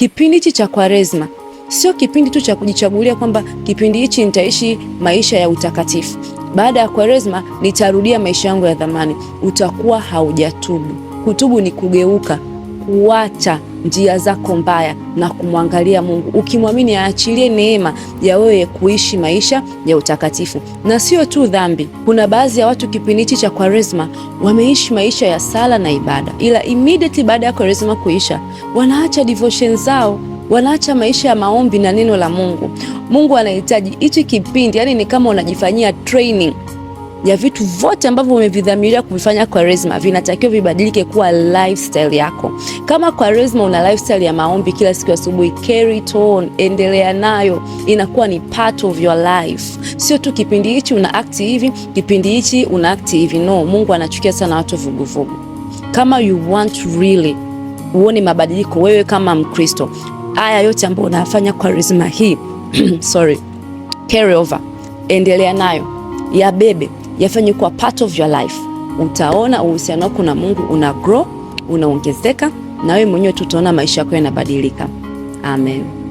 kipindi hichi cha Kwaresma sio kipindi tu cha kujichagulia kwamba kipindi hichi nitaishi maisha ya utakatifu, baada ya Kwaresma nitarudia maisha yangu ya dhamani. Utakuwa haujatubu. Kutubu ni kugeuka, kuacha njia zako mbaya na kumwangalia Mungu, ukimwamini aachilie neema ya wewe kuishi maisha ya utakatifu. Na sio tu dhambi, kuna baadhi ya watu kipindi hichi cha Kwaresma wameishi maisha ya sala na ibada, ila immediately baada ya Kwaresma kuisha wanaacha devotion zao, wanaacha maisha ya maombi na neno la Mungu. Mungu anahitaji hichi kipindi, yani ni kama unajifanyia training ya vitu vote ambavyo umevidhamiria kuvifanya Kwaresma vinatakiwa vibadilike kuwa lifestyle yako. Kama Kwaresma una lifestyle ya maombi kila siku asubuhi, carry it on, endelea nayo, inakuwa ni part of your life. Sio tu kipindi hichi una act hivi, kipindi hichi una act hivi. No, Mungu anachukia sana watu vuguvugu. Kama you want really uone mabadiliko wewe kama Mkristo, haya yote ambayo unafanya Kwaresma hii carry over, endelea nayo, yabebe, yafanye kuwa part of your life. Utaona uhusiano wako na Mungu una grow, unaongezeka, na wewe mwenyewe tutaona maisha yako yanabadilika. Amen.